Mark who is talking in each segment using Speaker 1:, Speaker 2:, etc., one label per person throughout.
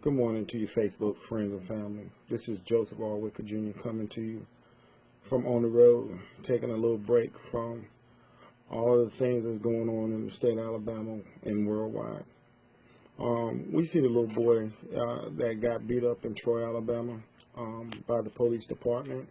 Speaker 1: Good morning to you, Facebook friends and family. This is Joseph R. Wicker Jr. coming to you from on the road, taking a little break from all of the things that's going on in the state of Alabama and worldwide. We see the little boy that got beat up in Troy, Alabama by the police department.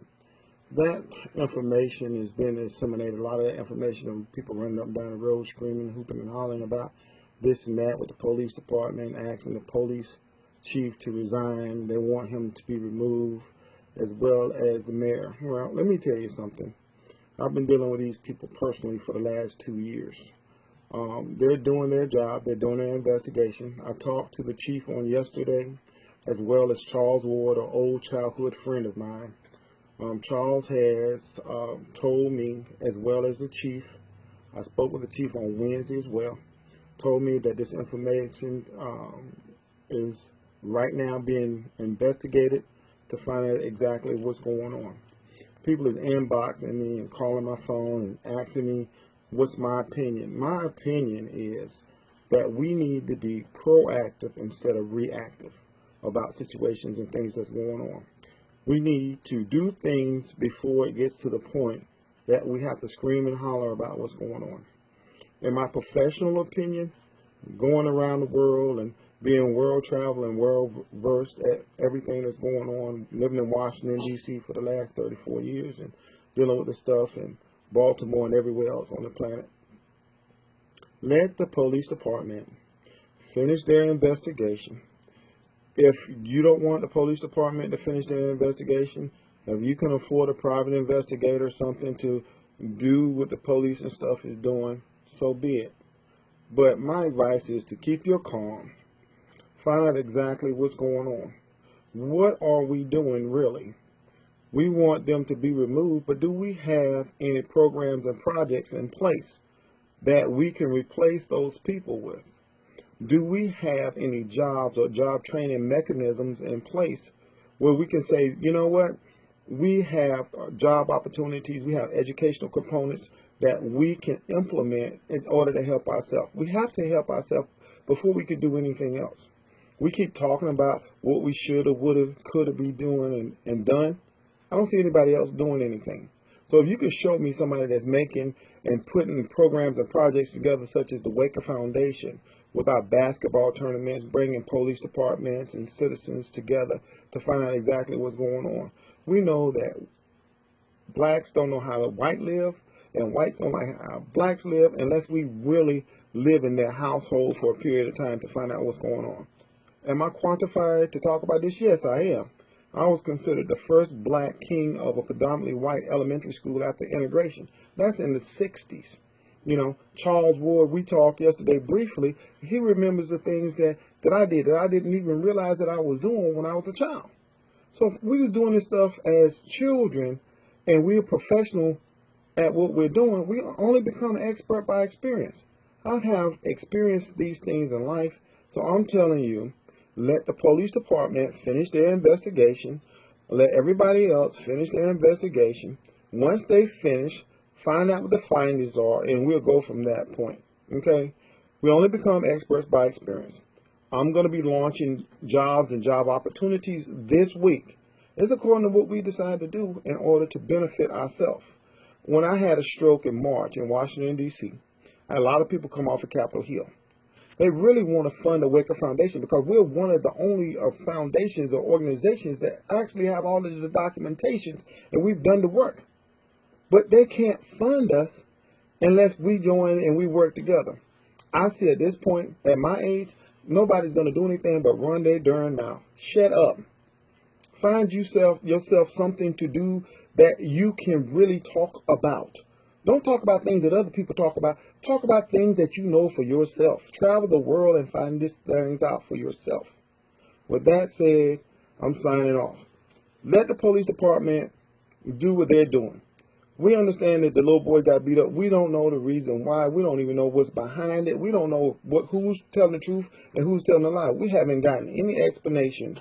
Speaker 1: That information has been disseminated. A lot of that information of people running up and down the road screaming, hooping and hollering about this and that with the police department, asking the police chief to resign. They want him to be removed, as well as the mayor. Well, let me tell you something. I've been dealing with these people personally for the last 2 years. They're doing their job. They're doing their investigation. I talked to the chief on yesterday, as well as Charles Ward, an old childhood friend of mine. Charles has told me, as well as the chief, I spoke with the chief on Wednesday as well, told me that this information is right now being investigated to find out exactly what's going on. People is inboxing me and calling my phone and asking me what's my opinion. My opinion is that we need to be proactive instead of reactive about situations and things that's going on. We need to do things before it gets to the point that we have to scream and holler about what's going on. In my professional opinion, going around the world and being world travel and world versed at everything that's going on, living in Washington, D.C. for the last 34 years and dealing with the stuff in Baltimore and everywhere else on the planet. Let the police department finish their investigation. If you don't want the police department to finish their investigation, if you can afford a private investigator, something to do what the police and stuff is doing, so be it. But my advice is to keep your calm. Find out exactly what's going on. What are we doing really? We want them to be removed, but do we have any programs and projects in place that we can replace those people with? Do we have any jobs or job training mechanisms in place where we can say, you know what, we have job opportunities, we have educational components that we can implement in order to help ourselves? We have to help ourselves before we could do anything else. We keep talking about what we should have, would have, could have be doing and done. I don't see anybody else doing anything. So if you could show me somebody that's making and putting programs and projects together, such as the Waker Foundation, with our basketball tournaments, bringing police departments and citizens together to find out exactly what's going on. We know that blacks don't know how the white live, and whites don't like how blacks live unless we really live in their household for a period of time to find out what's going on. Am I quantified to talk about this? Yes, I am. I was considered the first black king of a predominantly white elementary school after integration. That's in the 60s. You know, Charles Ward, we talked yesterday briefly. He remembers the things that I did that I didn't even realize that I was doing when I was a child. So if we were doing this stuff as children and we're professional at what we're doing, we only become expert by experience. I have experienced these things in life, so I'm telling you, let the police department finish their investigation. Let everybody else finish their investigation. Once they finish, find out what the findings are, and we'll go from that point. Okay? We only become experts by experience. I'm going to be launching jobs and job opportunities this week. It's according to what we decide to do in order to benefit ourselves. When I had a stroke in March in Washington, D.C., I had a lot of people come off of Capitol Hill. They really want to fund the Waker Foundation because we're one of the only foundations or organizations that actually have all of the documentations and we've done the work. But they can't fund us unless we join and we work together. I see at this point, at my age, nobody's going to do anything but run their darn mouth. Shut up. Find yourself something to do that you can really talk about. Don't talk about things that other people talk about. Talk about things that you know for yourself. Travel the world and find these things out for yourself. With that said, I'm signing off. Let the police department do what they're doing. We understand that the little boy got beat up. We don't know the reason why. We don't even know what's behind it. We don't know who's telling the truth and who's telling the lie. We haven't gotten any explanation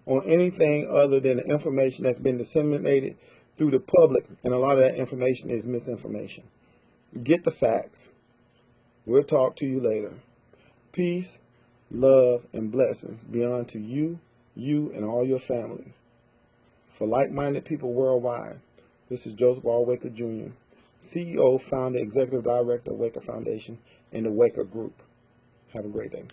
Speaker 1: on anything other than the information that's been disseminated through the public, and a lot of that information is misinformation. Get the facts. We'll talk to you later. Peace, love, and blessings be unto you, and all your family. For like-minded people worldwide, this is Joseph R. Waker Jr., CEO, founder, executive director of Waker Foundation and the Waker Group. Have a great day.